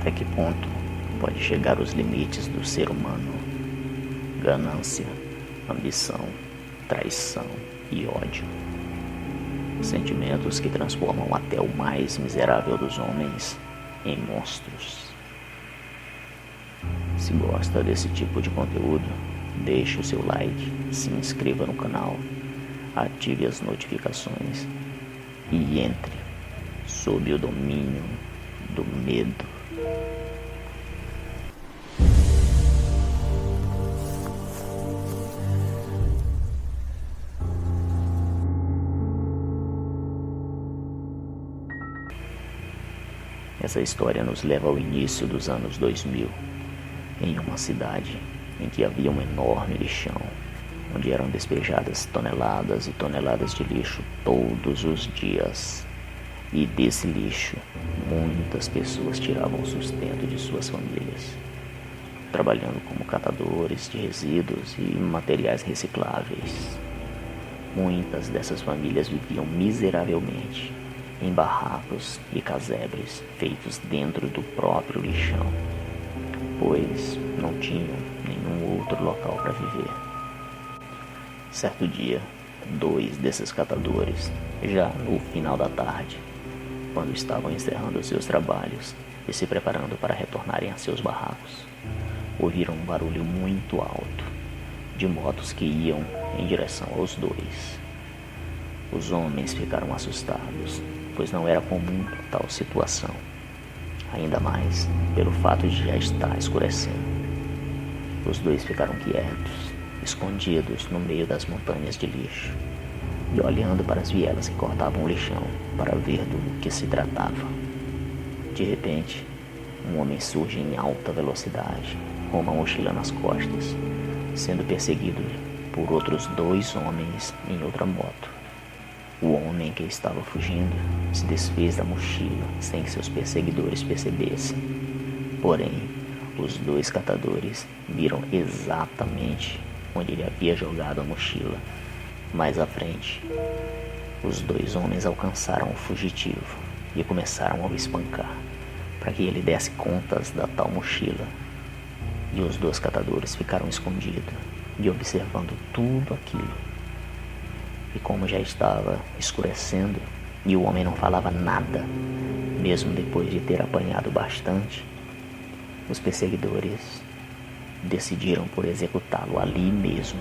Até que ponto pode chegar os limites do ser humano? Ganância, ambição, traição e ódio. Sentimentos que transformam até o mais miserável dos homens em monstros. Se gosta desse tipo de conteúdo, deixe o seu like, se inscreva no canal, ative as notificações e entre sob o domínio do medo. Essa história nos leva ao início dos anos 2000, em uma cidade em que havia um enorme lixão, onde eram despejadas toneladas e toneladas de lixo todos os dias. E desse lixo, muitas pessoas tiravam o sustento de suas famílias, trabalhando como catadores de resíduos e materiais recicláveis. Muitas dessas famílias viviam miseravelmente em barracos e casebres feitos dentro do próprio lixão, pois não tinham nenhum outro local para viver. Certo dia, 2 desses catadores, já no final da tarde, quando estavam encerrando seus trabalhos e se preparando para retornarem a seus barracos, ouviram um barulho muito alto de motos que iam em direção aos 2. Os homens ficaram assustados, pois não era comum tal situação, ainda mais pelo fato de já estar escurecendo. Os 2 ficaram quietos, escondidos no meio das montanhas de lixo, e olhando para as vielas que cortavam o lixão para ver do que se tratava. De repente, um homem surge em alta velocidade, com uma mochila nas costas, sendo perseguido por outros 2 homens em outra moto. O homem que estava fugindo se desfez da mochila sem que seus perseguidores percebessem. Porém, os 2 catadores viram exatamente onde ele havia jogado a mochila. Mais à frente, os 2 homens alcançaram o fugitivo e começaram a o espancar para que ele desse contas da tal mochila. E os 2 catadores ficaram escondidos e observando tudo aquilo. E como já estava escurecendo e o homem não falava nada, mesmo depois de ter apanhado bastante, os perseguidores decidiram por executá-lo ali mesmo.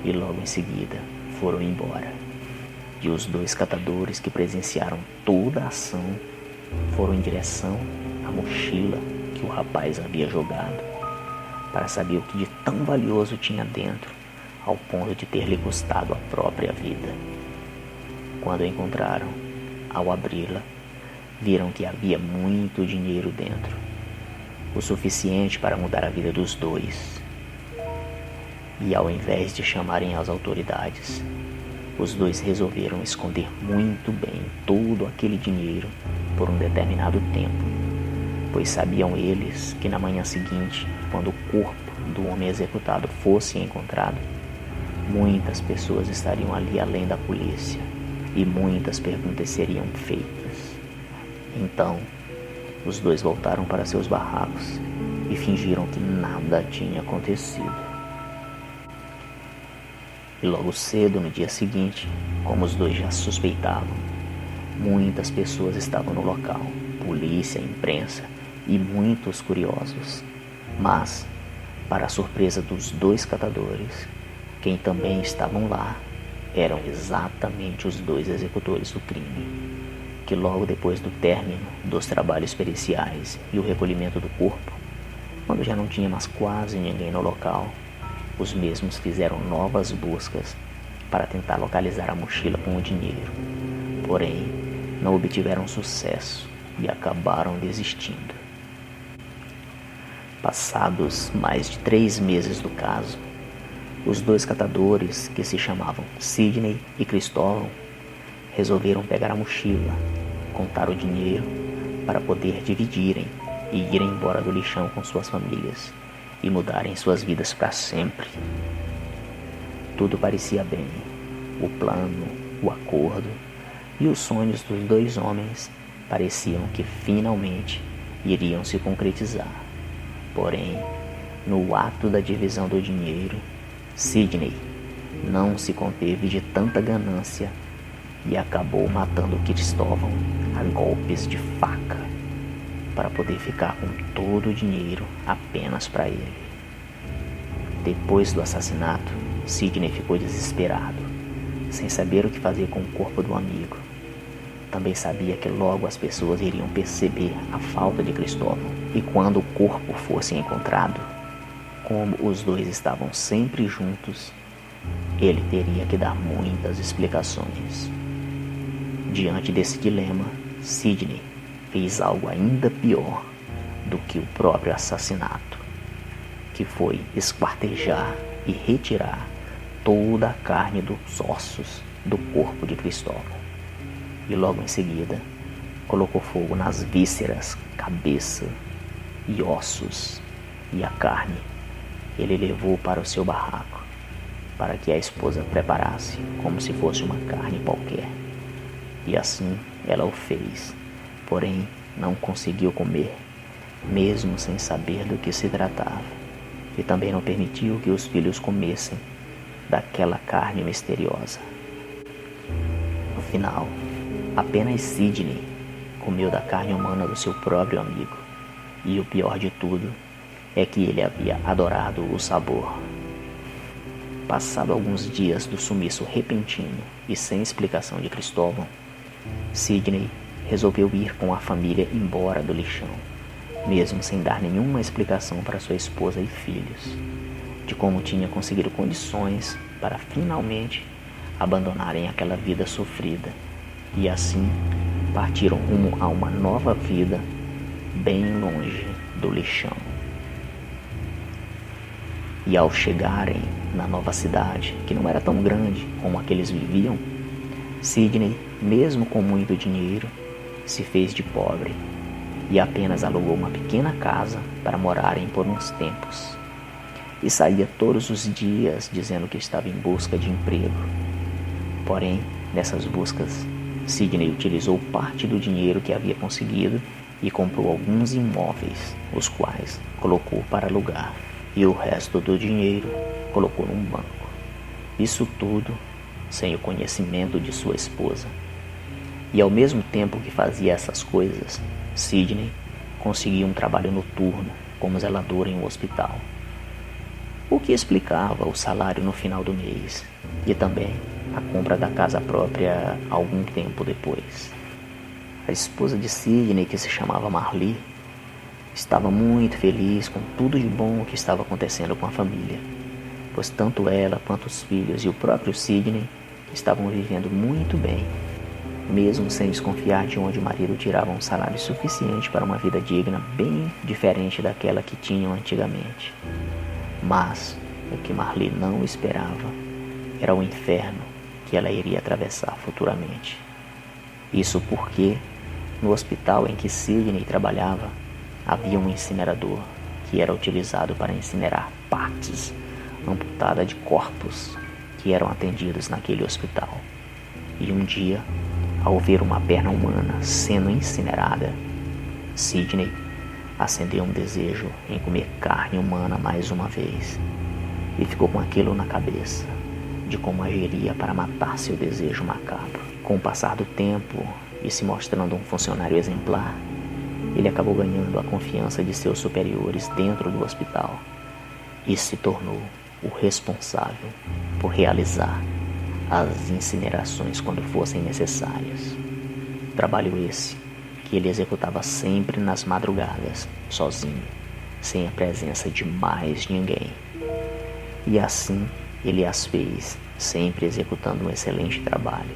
E logo em seguida foram embora. E os 2 catadores que presenciaram toda a ação foram em direção à mochila que o rapaz havia jogado, para saber o que de tão valioso tinha dentro, ao ponto de ter lhe custado a própria vida. Quando a encontraram, ao abri-la, viram que havia muito dinheiro dentro, o suficiente para mudar a vida dos 2. E ao invés de chamarem as autoridades, os 2 resolveram esconder muito bem todo aquele dinheiro por um determinado tempo, pois sabiam eles que na manhã seguinte, quando o corpo do homem executado fosse encontrado, muitas pessoas estariam ali além da polícia e muitas perguntas seriam feitas. Então, os 2 voltaram para seus barracos e fingiram que nada tinha acontecido. E logo cedo, no dia seguinte, como os 2 já suspeitavam, muitas pessoas estavam no local, polícia, imprensa e muitos curiosos. Mas, para a surpresa dos 2 catadores, quem também estavam lá eram exatamente os 2 executores do crime, que logo depois do término dos trabalhos periciais e o recolhimento do corpo, quando já não tinha mais quase ninguém no local, os mesmos fizeram novas buscas para tentar localizar a mochila com o dinheiro. Porém, não obtiveram sucesso e acabaram desistindo. Passados mais de 3 meses do caso, os 2 catadores, que se chamavam Sidney e Cristóvão, resolveram pegar a mochila, contar o dinheiro para poder dividirem e irem embora do lixão com suas famílias e mudarem suas vidas para sempre. Tudo parecia bem. O plano, o acordo e os sonhos dos 2 homens pareciam que finalmente iriam se concretizar. Porém, no ato da divisão do dinheiro, Sidney não se conteve de tanta ganância e acabou matando Cristóvão a golpes de faca para poder ficar com todo o dinheiro apenas para ele. Depois do assassinato, Sidney ficou desesperado, sem saber o que fazer com o corpo do amigo. Também sabia que logo as pessoas iriam perceber a falta de Cristóvão, e quando o corpo fosse encontrado, como os dois estavam sempre juntos, ele teria que dar muitas explicações. Diante desse dilema, Sidney fez algo ainda pior do que o próprio assassinato, que foi esquartejar e retirar toda a carne dos ossos do corpo de Cristóvão. E logo em seguida, colocou fogo nas vísceras, cabeça e ossos, e a carne ele levou para o seu barraco, para que a esposa preparasse como se fosse uma carne qualquer. E assim ela o fez, porém não conseguiu comer, mesmo sem saber do que se tratava, e também não permitiu que os filhos comessem daquela carne misteriosa. No final, apenas Sidney comeu da carne humana do seu próprio amigo, e o pior de tudo é que ele havia adorado o sabor. Passado alguns dias do sumiço repentino e sem explicação de Cristóvão, Sidney resolveu ir com a família embora do lixão, mesmo sem dar nenhuma explicação para sua esposa e filhos, de como tinha conseguido condições para finalmente abandonarem aquela vida sofrida, e assim partiram rumo a uma nova vida bem longe do lixão. E ao chegarem na nova cidade, que não era tão grande como a que eles viviam, Sidney, mesmo com muito dinheiro, se fez de pobre e apenas alugou uma pequena casa para morarem por uns tempos. E saía todos os dias dizendo que estava em busca de emprego. Porém, nessas buscas, Sidney utilizou parte do dinheiro que havia conseguido e comprou alguns imóveis, os quais colocou para alugar, e o resto do dinheiro colocou num banco. Isso tudo sem o conhecimento de sua esposa. E ao mesmo tempo que fazia essas coisas, Sidney conseguia um trabalho noturno como zelador em um hospital, o que explicava o salário no final do mês e também a compra da casa própria algum tempo depois. A esposa de Sidney, que se chamava Marli, estava muito feliz com tudo de bom que estava acontecendo com a família, pois tanto ela quanto os filhos e o próprio Sidney estavam vivendo muito bem, mesmo sem desconfiar de onde o marido tirava um salário suficiente para uma vida digna bem diferente daquela que tinham antigamente. Mas o que Marli não esperava era o inferno que ela iria atravessar futuramente. Isso porque no hospital em que Sidney trabalhava havia um incinerador que era utilizado para incinerar partes amputadas de corpos que eram atendidos naquele hospital. E um dia, ao ver uma perna humana sendo incinerada, Sidney acendeu um desejo em comer carne humana mais uma vez, e ficou com aquilo na cabeça, de como agiria para matar seu desejo macabro. Com o passar do tempo e se mostrando um funcionário exemplar, ele acabou ganhando a confiança de seus superiores dentro do hospital e se tornou o responsável por realizar as incinerações quando fossem necessárias. Trabalho esse que ele executava sempre nas madrugadas, sozinho, sem a presença de mais ninguém. E assim ele as fez, sempre executando um excelente trabalho.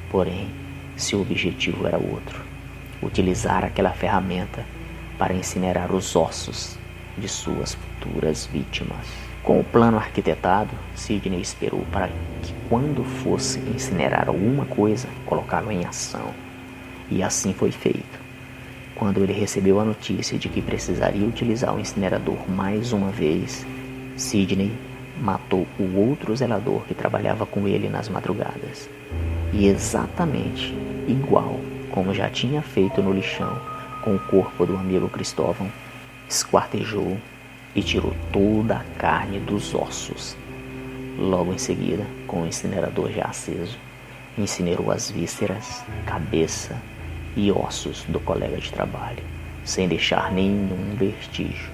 Porém, seu objetivo era outro: utilizar aquela ferramenta para incinerar os ossos de suas futuras vítimas. Com o plano arquitetado, Sidney esperou para que, quando fosse incinerar alguma coisa, colocá-lo em ação. E assim foi feito. Quando ele recebeu a notícia de que precisaria utilizar o incinerador mais uma vez, Sidney matou o outro zelador que trabalhava com ele nas madrugadas. E exatamente igual como já tinha feito no lixão, com o corpo do amigo Cristóvão, esquartejou e tirou toda a carne dos ossos. Logo em seguida, com o incinerador já aceso, incinerou as vísceras, cabeça e ossos do colega de trabalho, sem deixar nenhum vestígio.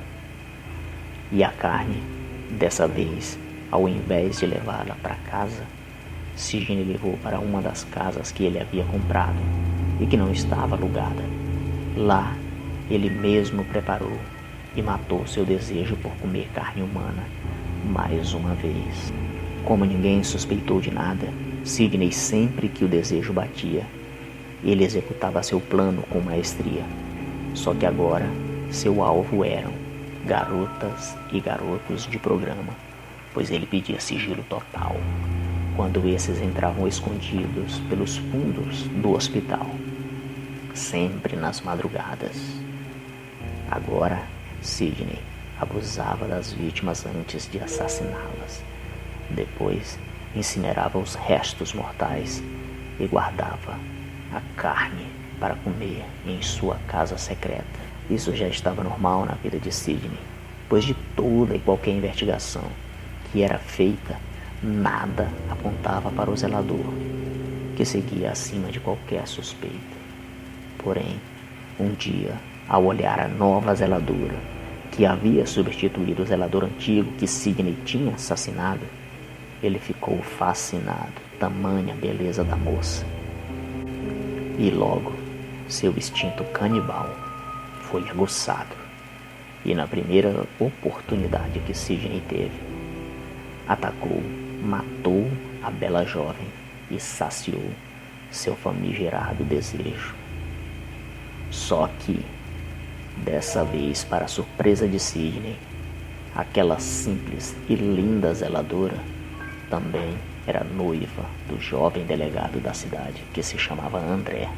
E a carne, dessa vez, ao invés de levá-la para casa, Sidney levou para uma das casas que ele havia comprado e que não estava alugada. Lá, ele mesmo preparou e matou seu desejo por comer carne humana mais uma vez. Como ninguém suspeitou de nada, Sidney, sempre que o desejo batia, ele executava seu plano com maestria. Só que agora, seu alvo eram garotas e garotos de programa, pois ele pedia sigilo total quando esses entravam escondidos pelos fundos do hospital, sempre nas madrugadas. Agora, Sidney abusava das vítimas antes de assassiná-las. Depois, incinerava os restos mortais e guardava a carne para comer em sua casa secreta. Isso já estava normal na vida de Sidney, pois de toda e qualquer investigação que era feita, nada apontava para o zelador, que seguia acima de qualquer suspeita. Porém, um dia, ao olhar a nova zeladora, que havia substituído o zelador antigo que Sidney tinha assassinado, ele ficou fascinado, tamanha beleza da moça. E logo, seu instinto canibal foi aguçado. E na primeira oportunidade que Sidney teve, atacou, matou a bela jovem e saciou seu famigerado desejo. Só que, dessa vez, para a surpresa de Sidney, aquela simples e linda zeladora também era noiva do jovem delegado da cidade, que se chamava André.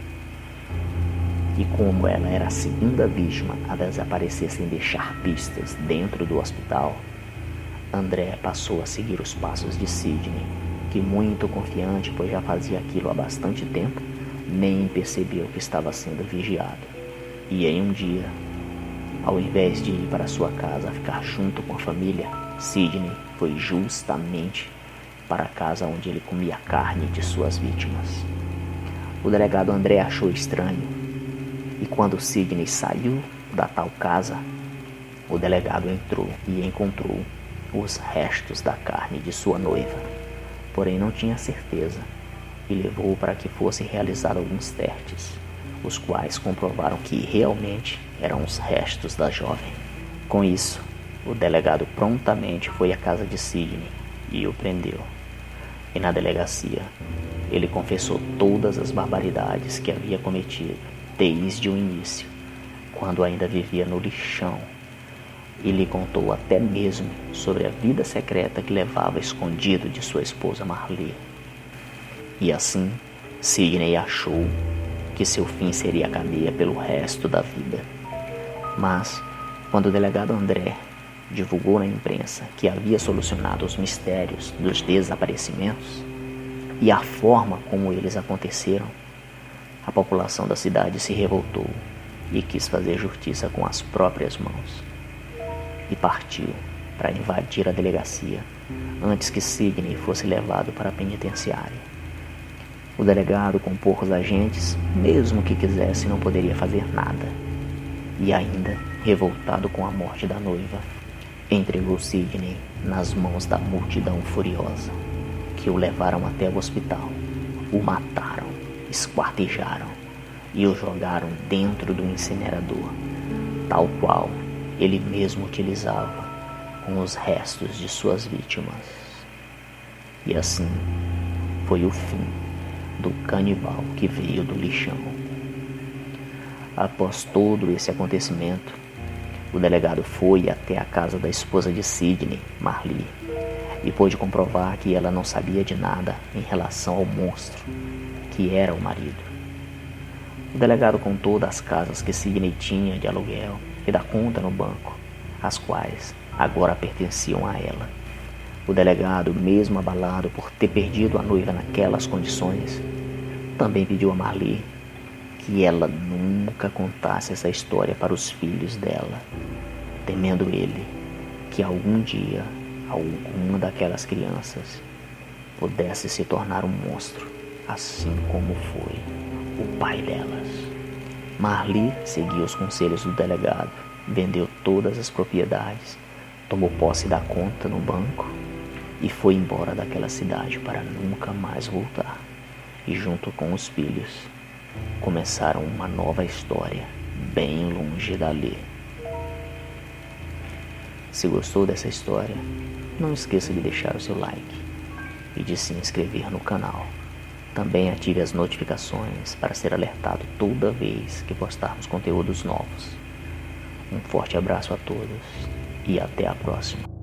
E como ela era a segunda vítima a desaparecer sem deixar pistas dentro do hospital, André passou a seguir os passos de Sidney, que, muito confiante, pois já fazia aquilo há bastante tempo, nem percebeu que estava sendo vigiado. E em um dia, ao invés de ir para sua casa ficar junto com a família, Sidney foi justamente para a casa onde ele comia a carne de suas vítimas. O delegado André achou estranho, e quando Sidney saiu da tal casa, o delegado entrou e encontrou os restos da carne de sua noiva, porém não tinha certeza, e levou para que fossem realizados alguns testes, os quais comprovaram que realmente eram os restos da jovem. Com isso, o delegado prontamente foi à casa de Sidney e o prendeu. E na delegacia, ele confessou todas as barbaridades que havia cometido desde o início, quando ainda vivia no lixão, e lhe contou até mesmo sobre a vida secreta que levava escondido de sua esposa Marli. E assim, Sidney achou que seu fim seria a cadeia pelo resto da vida. Mas, quando o delegado André divulgou na imprensa que havia solucionado os mistérios dos desaparecimentos e a forma como eles aconteceram, a população da cidade se revoltou e quis fazer justiça com as próprias mãos. E partiu para invadir a delegacia antes que Sidney fosse levado para a penitenciária. O delegado, com poucos agentes, mesmo que quisesse, não poderia fazer nada. E ainda, revoltado com a morte da noiva, entregou Sidney nas mãos da multidão furiosa, que o levaram até o hospital, o mataram, esquartejaram e o jogaram dentro do incinerador, tal qual ele mesmo utilizava com os restos de suas vítimas. E assim foi o fim do canibal que veio do lixão. Após todo esse acontecimento, o delegado foi até a casa da esposa de Sidney, Marli, e pôde comprovar que ela não sabia de nada em relação ao monstro, que era o marido. O delegado contou das casas que Sidney tinha de aluguel e da conta no banco, as quais agora pertenciam a ela. O delegado, mesmo abalado por ter perdido a noiva naquelas condições, também pediu a Marli que ela nunca contasse essa história para os filhos dela, temendo ele que algum dia alguma daquelas crianças pudesse se tornar um monstro, assim como foi o pai delas. Marli seguiu os conselhos do delegado, vendeu todas as propriedades, tomou posse da conta no banco e foi embora daquela cidade para nunca mais voltar. E junto com os filhos, começaram uma nova história, bem longe dali. Se gostou dessa história, não esqueça de deixar o seu like e de se inscrever no canal. Também ative as notificações para ser alertado toda vez que postarmos conteúdos novos. Um forte abraço a todos e até a próxima.